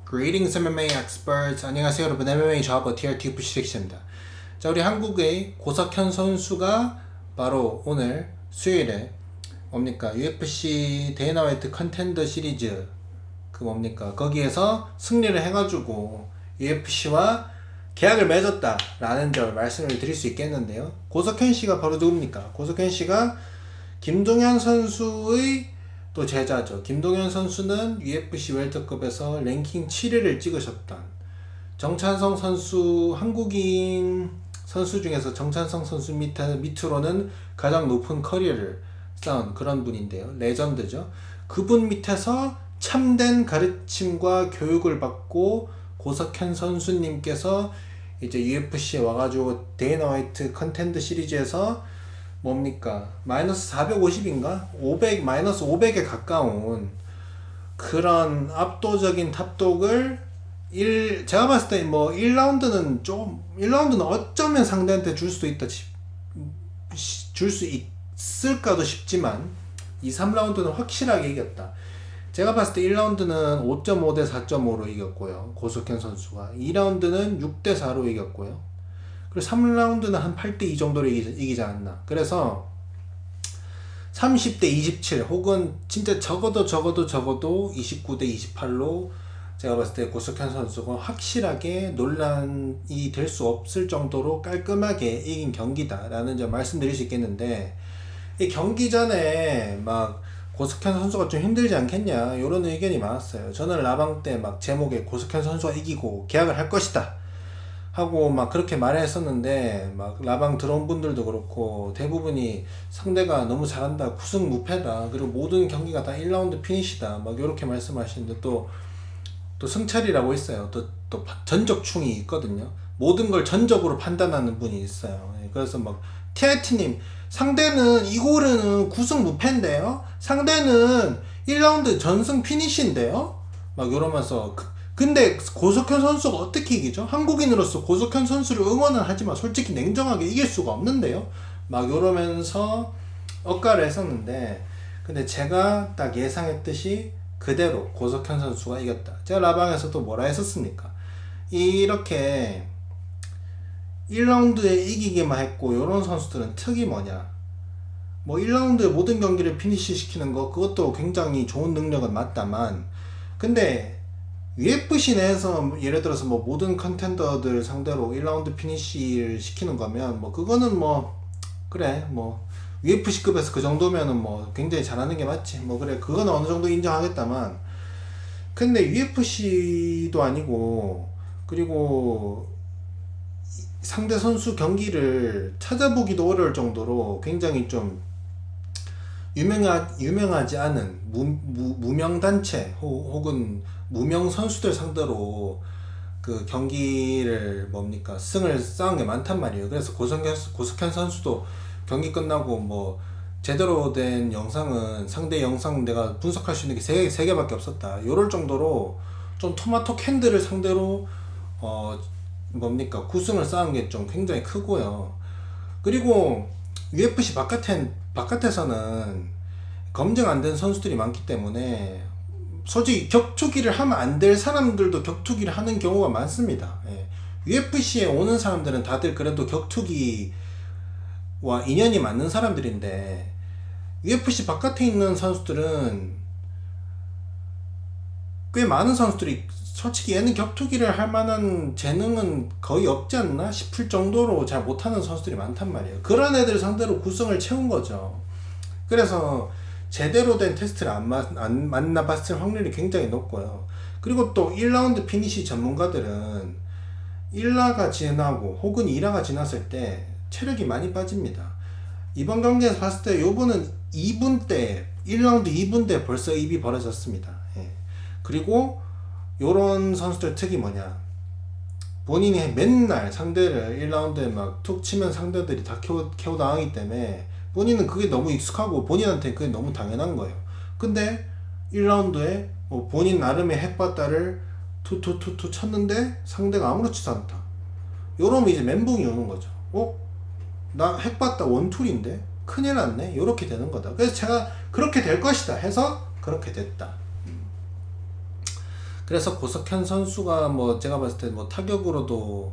Greetings MMA experts. 안녕하세요 여러분. MMA 좌버 TRT 부시렉시입니다. 자, 우리 한국의 고석현 선수가 바로 오늘 수요일에 뭡니까 UFC 데이나 화이트 컨텐더 시리즈 거기에서 승리를 해가지고 UFC와 계약을 맺었다라는 점 말씀을 드릴 수 있겠는데요. 고석현 씨가 바로 누굽니까? 고석현 씨가 김동현 선수의 또 제자죠. 김동현 선수는 UFC 웰터급에서 랭킹 7위를 찍으셨던 정찬성 선수, 한국인 선수 중에서 정찬성 선수 밑으로는 가장 높은 커리어를 쌓은 그런 분인데요. 레전드죠. 그분 밑에서 참된 가르침과 교육을 받고 고석현 선수님께서 이제 UFC에 와가지고 데이나 화이트 컨텐더 시리즈에서 뭡니까? 마이너스 450인가? 500, 마이너스 500에 가까운 그런 압도적인 탑독을 제가 봤을 때 뭐 1라운드는 어쩌면 상대한테 줄 수 있을까도 싶지만 2, 3라운드는 확실하게 이겼다. 제가 봤을 때 1라운드는 5.5 대 4.5로 이겼고요. 고석현 선수가. 2라운드는 6 대 4로 이겼고요. 그리고 3라운드는 한 8대 2 정도로 이기지 않았나. 그래서 30대 27 혹은 진짜 적어도 29대 28로 제가 봤을 때 고석현 선수가 확실하게 논란이 될 수 없을 정도로 깔끔하게 이긴 경기다라는 점 말씀드릴 수 있겠는데, 이 경기 전에 막 고석현 선수가 좀 힘들지 않겠냐 이런 의견이 많았어요. 저는 라방 때 막 제목에 고석현 선수가 이기고 계약을 할 것이다 하고 막 그렇게 말했었는데, 막 라방 들어온 분들도 그렇고 대부분이 상대가 너무 잘한다, 구승 무패다, 그리고 모든 경기가 다 1라운드 피니시다 막 이렇게 말씀하시는데, 또 승철이라고 있어요. 또 전적충이 있거든요. 모든 걸 전적으로 판단하는 분이 있어요. 그래서 막 TIT님 상대는 이고르는 구승 무패인데요, 상대는 1라운드 전승 피니시인데요 막 이러면서 근데 고석현 선수가 어떻게 이기죠? 한국인으로서 고석현 선수를 응원은 하지만 솔직히 냉정하게 이길 수가 없는데요 막 이러면서 억가를 했었는데, 근데 제가 딱 예상했듯이 그대로 고석현 선수가 이겼다. 제가 라방에서 또 뭐라 했었습니까? 이렇게 1라운드에 이기기만 했고 이런 선수들은 특이 뭐냐, 뭐 1라운드에 모든 경기를 피니시 시키는 거 그것도 굉장히 좋은 능력은 맞다만, 근데 UFC 내에서 예를 들어서 뭐 모든 컨텐더들 상대로 1라운드 피니시를 시키는 거면 뭐 그거는 뭐 그래 뭐 UFC급에서 그 정도면은 뭐 굉장히 잘하는 게 맞지, 뭐 그래 그거는 어느 정도 인정하겠다만, 근데 UFC도 아니고 그리고 상대 선수 경기를 찾아보기도 어려울 정도로 굉장히 좀 유명하지 않은 무명 단체 혹은 무명 선수들 상대로 그 경기를 승을 쌓은 게 많단 말이에요. 그래서 고석현 선수도 경기 끝나고 뭐 제대로 된 영상은 상대 영상 내가 분석할 수 있는 게 3개밖에 없었다 요럴 정도로 좀 토마토 캔들을 상대로 구승을 쌓은 게 좀 굉장히 크고요. 그리고 UFC 바깥에서는 검증 안 된 선수들이 많기 때문에 솔직히 격투기를 하면 안 될 사람들도 격투기를 하는 경우가 많습니다. UFC에 오는 사람들은 다들 그래도 격투기와 인연이 맞는 사람들인데, UFC 바깥에 있는 선수들은 꽤 많은 선수들이 솔직히 얘는 격투기를 할 만한 재능은 거의 없지 않나 싶을 정도로 잘 못하는 선수들이 많단 말이에요. 그런 애들 상대로 구성을 채운 거죠. 그래서 제대로 된 테스트를 안 만나봤을 확률이 굉장히 높고요. 그리고 또 1라운드 피니시 전문가들은 1라가 지나고 혹은 2라가 지났을 때 체력이 많이 빠집니다. 이번 경기에서 봤을 때 요번은 2분 때 1라운드 2분 때 벌써 입이 벌어졌습니다. 그리고 요런 선수들 특이 뭐냐, 본인이 맨날 상대를 1라운드에 막 툭 치면 상대들이 다 KO 당하기 때문에 본인은 그게 너무 익숙하고 본인한테 그게 너무 당연한 거예요. 근데 1라운드에 뭐 본인 나름의 핵바다를 투투투투 쳤는데 상대가 아무렇지도 않다. 요러면 이제 멘붕이 오는 거죠. 나 핵바다 원툴인데 큰일 났네, 요렇게 되는 거다. 그래서 제가 그렇게 될 것이다 해서 그렇게 됐다. 그래서 고석현 선수가 뭐 제가 봤을 때 뭐 타격으로도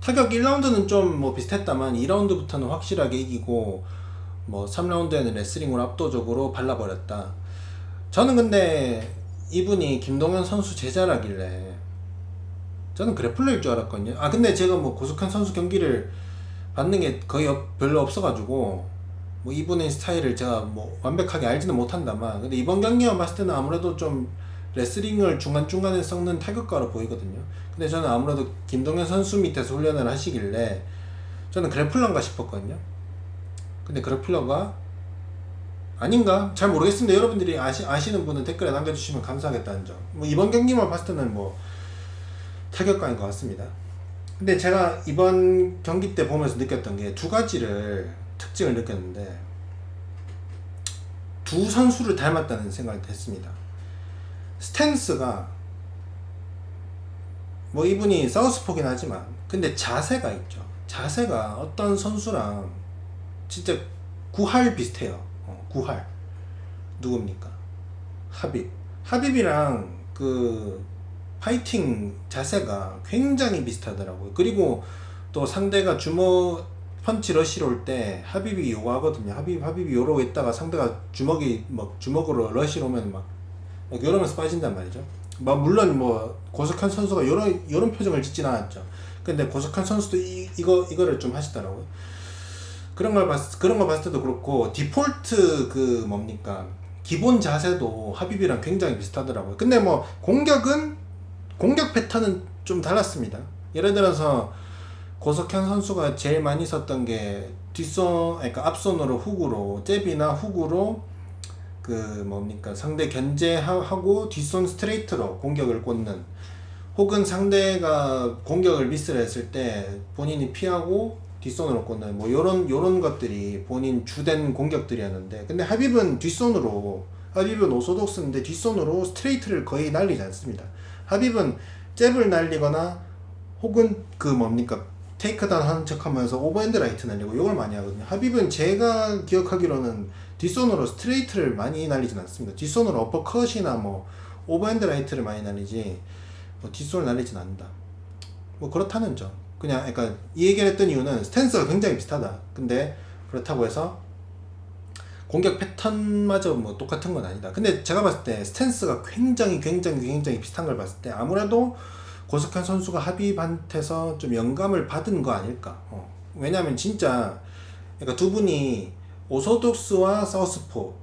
타격 1라운드는 좀 뭐 비슷했다만 2라운드부터는 확실하게 이기고 뭐 3라운드에는 레슬링으로 압도적으로 발라버렸다. 저는 근데 이분이 김동현 선수 제자라길래 저는 그래플러일 줄 알았거든요. 아 근데 제가 뭐 고석현 선수 경기를 받는 게 거의 별로 없어가지고 뭐 이분의 스타일을 제가 뭐 완벽하게 알지는 못한다만 근데 이번 경기만 봤을 때는 아무래도 좀 레슬링을 중간중간에 섞는 타격가로 보이거든요. 근데 저는 아무래도 김동현 선수 밑에서 훈련을 하시길래 저는 그래플러인가 싶었거든요. 근데 그래플러가 아닌가? 잘 모르겠습니다. 여러분들이 아시는 분은 댓글에 남겨주시면 감사하겠다는 점. 뭐 이번 경기만 봤을 때는 뭐 타격가인 것 같습니다. 근데 제가 이번 경기 때 보면서 느꼈던 게 두 가지를 특징을 느꼈는데 두 선수를 닮았다는 생각을 했습니다. 스탠스가 뭐 이분이 사우스포긴 하지만 근데 자세가 있죠. 자세가 어떤 선수랑 진짜 구할 비슷해요. 구할 누굽니까? 하빕이랑 그 파이팅 자세가 굉장히 비슷하더라고요. 그리고 또 상대가 펀치 러시로 올 때 하빕이 요거 하거든요. 하빕이 요러고 있다가 상대가 주먹으로 러시로 오면 막 이러면서 빠진단 말이죠. 물론 뭐 고석현 선수가 요런 표정을 짓진 않았죠. 근데 고석현 선수도 이거를 좀 하시더라고요. 그런 거 봤을 때도 그렇고 디폴트 그 뭡니까 기본 자세도 하빕이랑 굉장히 비슷하더라고요. 근데 뭐 공격 패턴은 좀 달랐습니다. 예를 들어서 고석현 선수가 제일 많이 썼던 게 그러니까 앞손으로 훅으로 잽이나 훅으로 그 뭡니까 상대 견제하고 뒷손 스트레이트로 공격을 꽂는, 혹은 상대가 공격을 미스를 했을 때 본인이 피하고 뒷손으로 꽂는 뭐 요런 것들이 본인 주된 공격들이었는데, 근데 하빕은 오소독스인데 뒷손으로 스트레이트를 거의 날리지 않습니다. 하빕은 잽을 날리거나 혹은 그 뭡니까 테이크다운 하는 척 하면서 오버핸드 라이트 날리고 이걸 많이 하거든요. 하빕은 제가 기억하기로는 뒷손으로 스트레이트를 많이 날리진 않습니다. 뒷손으로 어퍼컷이나 뭐 오버핸드 라이트를 많이 날리지 뭐 뒷손을 날리진 않는다. 뭐 그렇다는 점. 그냥 그러니까 이 얘기를 했던 이유는 스탠스가 굉장히 비슷하다. 근데 그렇다고 해서 공격 패턴마저 뭐 똑같은 건 아니다. 근데 제가 봤을 때 스탠스가 굉장히 비슷한 걸 봤을 때 아무래도 고석현 선수가 하빕한테서 좀 영감을 받은 거 아닐까. 왜냐면 진짜 그러니까 두 분이 오소독스와 사우스포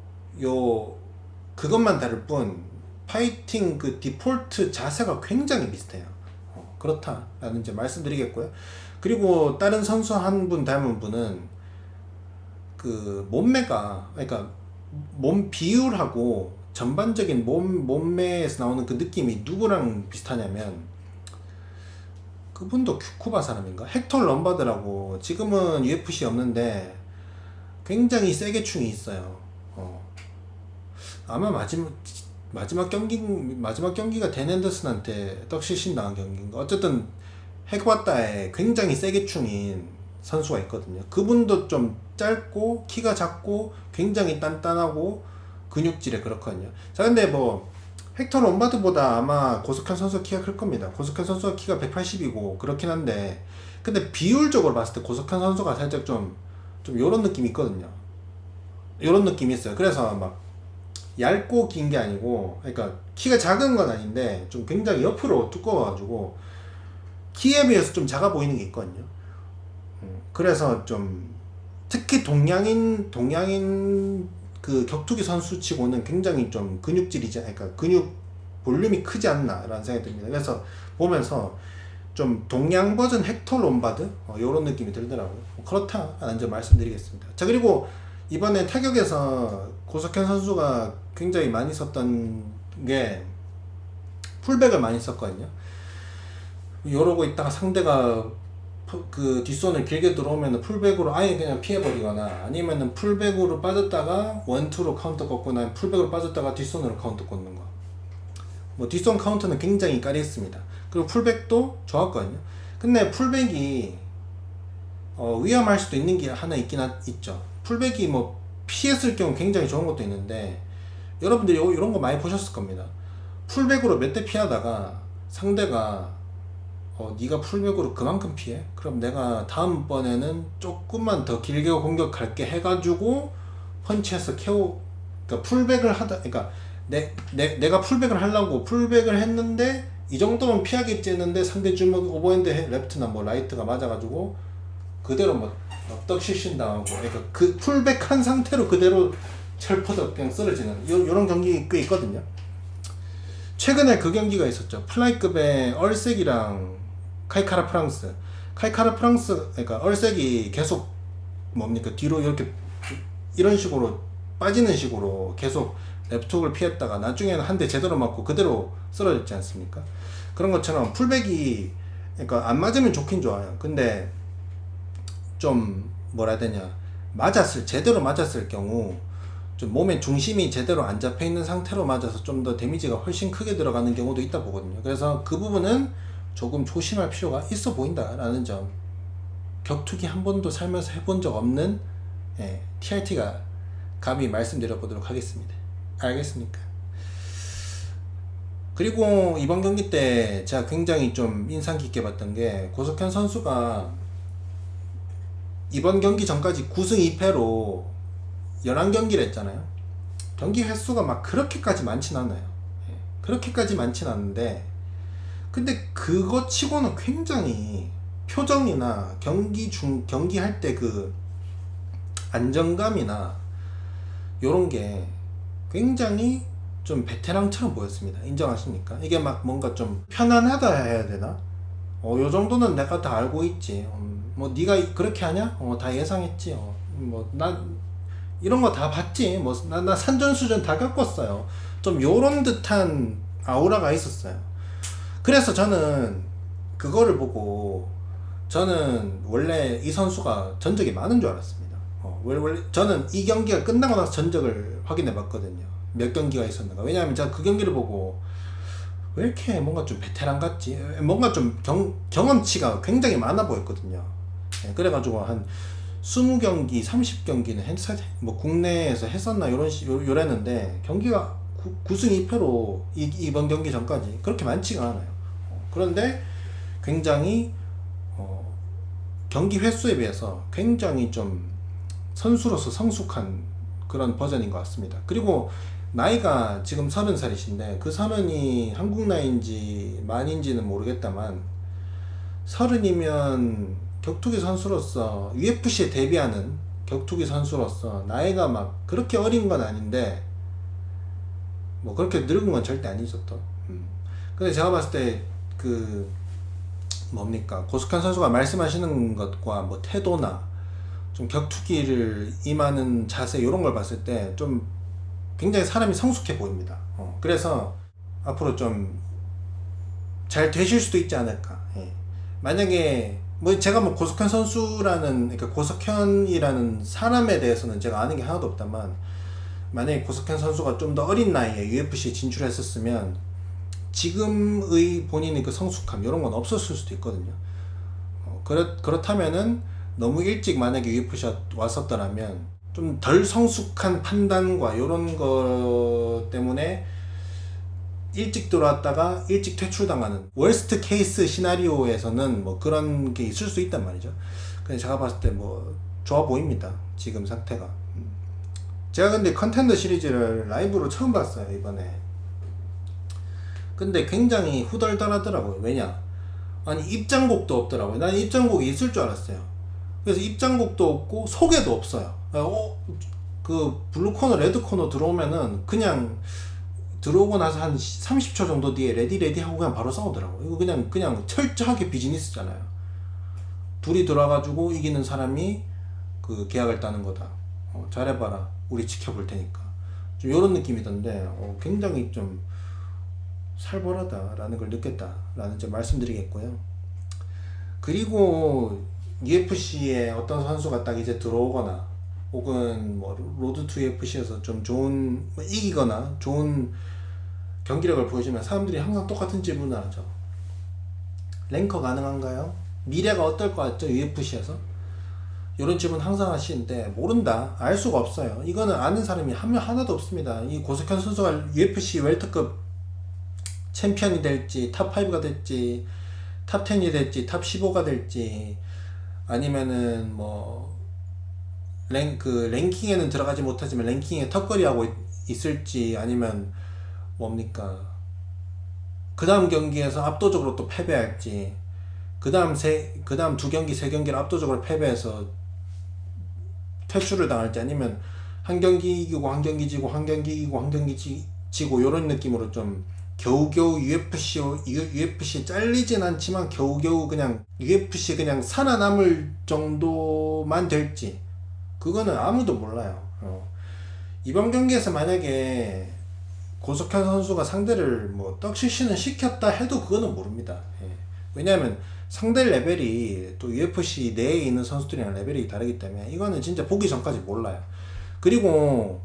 그것만 다를 뿐 파이팅 그 디폴트 자세가 굉장히 비슷해요. 그렇다라는 점 말씀드리겠고요. 그리고 다른 선수 한 분 닮은 분은 그 몸매가, 그러니까 몸 비율하고 전반적인 몸매에서 나오는 그 느낌이 누구랑 비슷하냐면 그분도 큐바 사람인가? 헥터 럼바드라고 지금은 UFC 없는데 굉장히 세게 충이 있어요. 아마 마지막 경기가 댄 앤더슨한테 떡실신 당한 경기인가? 어쨌든 헤과따에 굉장히 세게 충인 선수가 있거든요. 그분도 좀 짧고 키가 작고 굉장히 단단하고 근육질에 그렇거든요. 자, 근데 뭐 헥터 롬바드보다 아마 고석현 선수 키가 클 겁니다. 고석현 선수가 키가 180이고 그렇긴 한데, 근데 비율적으로 봤을 때 고석현 선수가 살짝 좀 요런 느낌이 있거든요. 요런 느낌이 있어요. 그래서 막 얇고 긴 게 아니고, 그러니까 키가 작은 건 아닌데 좀 굉장히 옆으로 두꺼워가지고 키에 비해서 좀 작아 보이는 게 있거든요. 그래서 좀 특히 동양인 그 격투기 선수 치고는 굉장히 좀 근육질이지, 그러니까 근육 볼륨이 크지 않나 라는 생각이 듭니다. 그래서 보면서 좀 동양 버전 헥터 롬바드 요런 느낌이 들더라고요. 그렇다라는 점 말씀드리겠습니다. 자, 그리고 이번에 타격에서 고석현 선수가 굉장히 많이 썼던 게 풀백을 많이 썼거든요. 요러고 있다가 상대가 그 뒷손을 길게 들어오면 풀백으로 아예 그냥 피해버리거나, 아니면은 풀백으로 빠졌다가 원투로 카운터 꺾거나 풀백으로 빠졌다가 뒷손으로 카운터 꺾는 거. 뭐 뒷손 카운터는 굉장히 까리했습니다. 그리고 풀백도 좋았거든요. 근데 풀백이 위험할 수도 있는 게 하나 있죠. 풀백이 뭐 피했을 경우 굉장히 좋은 것도 있는데, 여러분들이 이런 거 많이 보셨을 겁니다. 풀백으로 몇 대 피하다가 상대가 네가 풀백으로 그만큼 피해? 그럼 내가 다음번에는 조금만 더 길게 공격할게 해가지고 펀치해서 그러니까 풀백을 하다, 그러니까 내가 풀백을 하려고 풀백을 했는데 이 정도면 피하겠지 했는데 상대 주먹 오버핸드 레프트나 뭐 라이트가 맞아가지고 그대로 뭐 떡실신 당하고, 그러니까 그 풀백한 상태로 그대로 철퍼덕 그냥 쓰러지는 요런 경기 꽤 있거든요. 최근에 그 경기가 있었죠. 플라이급의 얼색이랑 카이카라 프랑스. 카이카라 프랑스, 그러니까 얼색이 계속 뭡니까 뒤로 이렇게 이런 식으로 빠지는 식으로 계속 랩툭을 피했다가 나중에는 한 대 제대로 맞고 그대로 쓰러졌지 않습니까? 그런 것처럼 풀백이, 그러니까 안 맞으면 좋긴 좋아요. 근데 좀 뭐라 해야 되냐, 제대로 맞았을 경우 좀 몸의 중심이 제대로 안 잡혀 있는 상태로 맞아서 좀 더 데미지가 훨씬 크게 들어가는 경우도 있다 보거든요. 그래서 그 부분은 조금 조심할 필요가 있어 보인다라는 점, 격투기 한 번도 살면서 해본 적 없는 TRT가 감히 말씀드려 보도록 하겠습니다. 알겠습니까? 그리고 이번 경기 때 제가 굉장히 좀 인상 깊게 봤던 게, 고석현 선수가 이번 경기 전까지 9승 2패로 11경기를 했잖아요. 경기 횟수가 막 그렇게까지 많진 않아요. 그렇게까지 많진 않은데, 근데 그거 치고는 굉장히 표정이나 경기할 때 그 안정감이나 요런 게 굉장히 좀 베테랑처럼 보였습니다. 인정하십니까? 이게 막 뭔가 좀 편안하다 해야 되나? 요 정도는 내가 다 알고 있지. 뭐 네가 그렇게 하냐? 다 예상했지. 뭐 나 이런 거 다 봤지. 뭐 나 산전수전 다 겪었어요. 좀 요런 듯한 아우라가 있었어요. 그래서 저는 그거를 보고, 저는 원래 이 선수가 전적이 많은 줄 알았습니다. 원래 저는 이 경기가 끝나고 나서 전적을 확인해 봤거든요. 몇 경기가 있었는가. 왜냐하면 제가 그 경기를 보고 왜 이렇게 뭔가 좀 베테랑 같지? 뭔가 좀 경험치가 굉장히 많아 보였거든요. 그래가지고 한 20경기, 30경기는 뭐 국내에서 했었나 요랬는데, 경기가 9승 2패로 이번 경기 전까지 그렇게 많지가 않아요. 그런데 굉장히 경기 횟수에 비해서 굉장히 좀 선수로서 성숙한 그런 버전인 것 같습니다. 그리고 나이가 지금 30살이신데 그 30이 한국 나이인지 만인지는 모르겠다만, 30이면 격투기 선수로서 UFC에 데뷔하는 격투기 선수로서 나이가 막 그렇게 어린 건 아닌데 뭐 그렇게 늙은 건 절대 아니죠 또. 근데 제가 봤을 때 그 뭡니까, 고스칸 선수가 말씀하시는 것과 뭐 태도나 좀 격투기를 임하는 자세, 이런 걸 봤을 때 좀 굉장히 사람이 성숙해 보입니다. 그래서 앞으로 좀 잘 되실 수도 있지 않을까. 만약에 뭐 제가 뭐 고석현 선수라는, 그러니까 고석현이라는 사람에 대해서는 제가 아는 게 하나도 없다만, 만약에 고석현 선수가 좀 더 어린 나이에 UFC에 진출했었으면 지금의 본인의 그 성숙함 이런 건 없었을 수도 있거든요. 그렇다면은 너무 일찍 만약에 UFC에 왔었더라면 좀 덜 성숙한 판단과 이런 거 때문에 일찍 들어왔다가 일찍 퇴출당하는 월스트 케이스 시나리오에서는 뭐 그런 게 있을 수 있단 말이죠. 근데 제가 봤을 때 뭐 좋아 보입니다, 지금 상태가. 제가 근데 컨텐더 시리즈를 라이브로 처음 봤어요, 이번에. 근데 굉장히 후덜덜하더라고요. 왜냐? 아니, 입장곡도 없더라고요. 난 입장곡이 있을 줄 알았어요. 그래서 입장곡도 없고 소개도 없어요. 그 블루 코너, 레드 코너 들어오면은 그냥 들어오고 나서 한 30초 정도 뒤에 레디 하고 그냥 바로 싸우더라고요. 이거 그냥 철저하게 비즈니스잖아요. 둘이 들어와가지고 이기는 사람이 그 계약을 따는 거다. 잘해봐라, 우리 지켜볼 테니까. 좀 이런 느낌이던데, 굉장히 좀 살벌하다라는 걸 느꼈다라는 점 말씀드리겠고요. 그리고 UFC에 어떤 선수가 딱 이제 들어오거나 혹은 뭐 로드 투 UFC에서 좀 좋은, 이기거나 좋은 경기력을 보여주면 사람들이 항상 똑같은 질문을 하죠. 랭커 가능한가요? 미래가 어떨 것 같죠? UFC에서? 이런 질문 항상 하시는데, 모른다, 알 수가 없어요. 이거는 아는 사람이 한 명 하나도 없습니다. 이 고석현 선수가 UFC 웰터급 챔피언이 될지 탑5가 될지 탑10이 될지 탑15가 될지 아니면은 뭐 랭킹에는 들어가지 못하지만 랭킹에 턱걸이하고 있을지 아니면 뭡니까 그 다음 경기에서 압도적으로 또 패배할지 그 다음 두 경기 세 경기를 압도적으로 패배해서 퇴출을 당할지 아니면 한 경기 이기고 한 경기 지고 한 경기 이기고 한 경기 지고 이런 느낌으로 좀 겨우겨우 UFC 잘리진 않지만 겨우겨우 그냥 UFC 그냥 살아남을 정도만 될지 그거는 아무도 몰라요. 이번 경기에서 만약에 고석현 선수가 상대를 뭐 떡시시는 시켰다 해도 그거는 모릅니다. 예. 왜냐하면 상대 레벨이 또 UFC 내에 있는 선수들이랑 레벨이 다르기 때문에 이거는 진짜 보기 전까지 몰라요. 그리고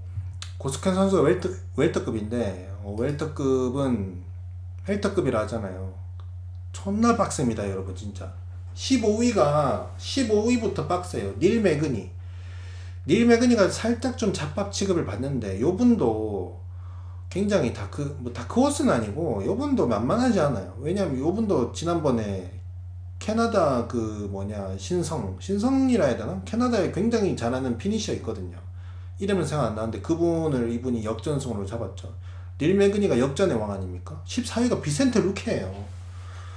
고석현 선수가 웰터급인데 웰터급은 헬터급이라 하잖아요. 존나 빡셉니다 여러분 진짜. 15위부터 빡세요. 닐 매그니가 살짝 좀 잡밥 취급을 받는데 요분도 굉장히 다크호스는 아니고 요분도 만만하지 않아요. 왜냐면 요분도 지난번에 캐나다 신성이라 해야 되나? 캐나다에 굉장히 잘하는 피니셔 있거든요. 이름은 생각 안 나는데 이분이 역전승으로 잡았죠. 닐 매그니가 역전의 왕 아닙니까? 14위가 비센테 루케예요.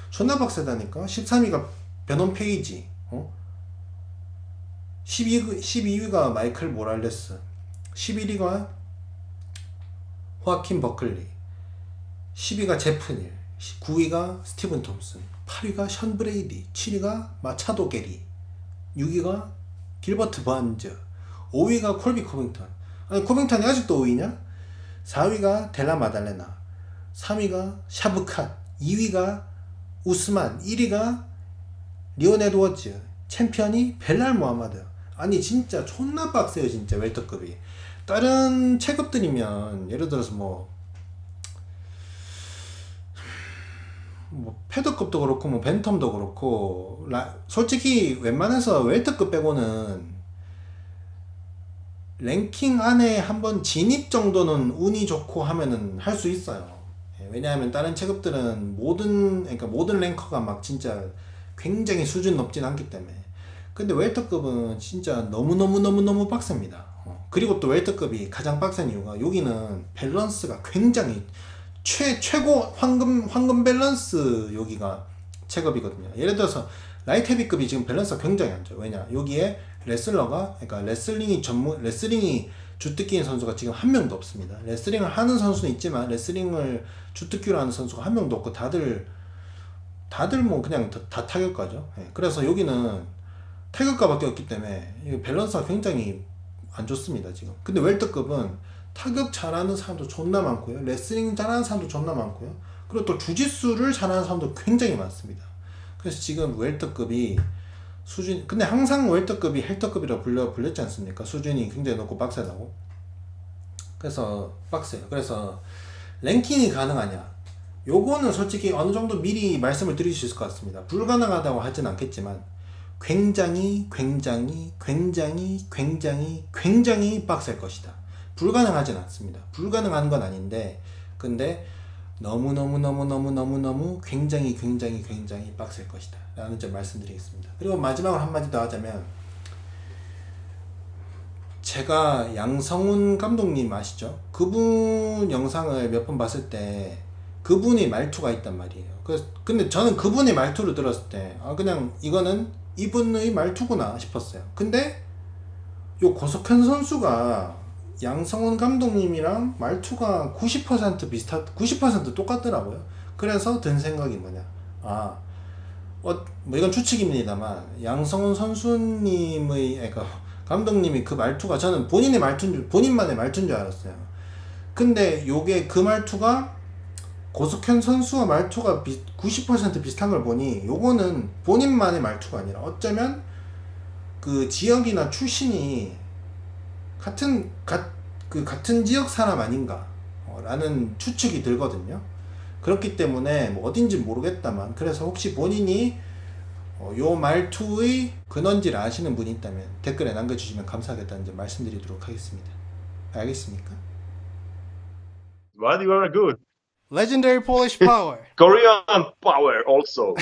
존나 박세다니까. 13위가 베논 페이지. 12위가 마이클 모랄레스. 11위가 호아킨 버클리. 10위가 제프닐. 9위가 스티븐 톰슨. 8위가 션 브레이디. 7위가 마차도 게리. 6위가 길버트 번즈. 5위가 콜비 코빙턴. 아니 코빙턴이 아직도 5위냐? 4위가 델라 마달레나. 3위가 샤브칸. 2위가 우스만. 1위가 리온 에드워즈. 챔피언이 벨랄 모하마드. 아니 진짜 존나 빡세요 진짜 웰터급이. 다른 체급들이면 예를 들어서 패더급도 그렇고 벤텀도 그렇고 솔직히 웬만해서 웰터급 빼고는 랭킹 안에 한번 진입 정도는 운이 좋고 하면은 할 수 있어요. 왜냐하면 다른 체급들은 모든 랭커가 막 진짜 굉장히 수준 높진 않기 때문에. 근데 웰터급은 진짜 너무너무너무너무 빡셉니다. 그리고 또 웰터급이 가장 빡센 이유가 여기는 밸런스가 굉장히 최고 황금 밸런스 여기가 체급이거든요. 예를 들어서 라이트 헤비급이 지금 밸런스가 굉장히 안 좋아요. 왜냐? 여기에 그러니까 레슬링이 주특기인 선수가 지금 한 명도 없습니다. 레슬링을 하는 선수는 있지만 레슬링을 주특기로 하는 선수가 한 명도 없고 다들 뭐 그냥 다 타격가죠. 그래서 여기는 타격가밖에 없기 때문에 밸런스가 굉장히 안 좋습니다 지금. 근데 웰터급은 타격 잘하는 사람도 존나 많고요, 레슬링 잘하는 사람도 존나 많고요, 그리고 또 주짓수를 잘하는 사람도 굉장히 많습니다. 그래서 지금 웰터급이 근데 항상 웰터급이 헬터급이라 불렸지 않습니까? 수준이 굉장히 높고 빡세다고. 그래서 빡세요. 그래서 랭킹이 가능하냐, 요거는 솔직히 어느 정도 미리 말씀을 드릴 수 있을 것 같습니다. 불가능하다고 하진 않겠지만 굉장히 빡셀 것이다. 불가능하진 않습니다. 불가능한 건 아닌데 근데 너무 굉장히 빡셀 것이다 라는 점 말씀드리겠습니다. 그리고 마지막으로 한마디 더 하자면, 제가 양성훈 감독님 아시죠? 그분 영상을 몇 번 봤을 때 그분의 말투가 있단 말이에요. 근데 저는 그분의 말투를 들었을 때 그냥 이거는 이분의 말투구나 싶었어요. 근데 요 고석현 선수가 양성훈 감독님이랑 말투가 90% 똑같더라고요. 그래서 든 생각이 뭐냐, 뭐 이건 추측입니다만 양성훈 선수님의 그러니까 감독님이 그 말투가 저는 본인만의 말투인 줄 알았어요. 근데 요게 그 말투가 고석현 선수와 말투가 90% 비슷한 걸 보니 요거는 본인만의 말투가 아니라 어쩌면 그 지역이나 출신이 같은 지역 사람 아닌가 라는 추측이 들거든요. 그렇기 때문에 뭐 어딘지 모르겠다만, 그래서 혹시 본인이 요 말투의 근원지를 아시는 분이 있다면 댓글에 남겨주시면 감사하겠다는 점 말씀드리도록 하겠습니다. 알겠습니까? What you are good. Legendary Polish Power. Korean power also.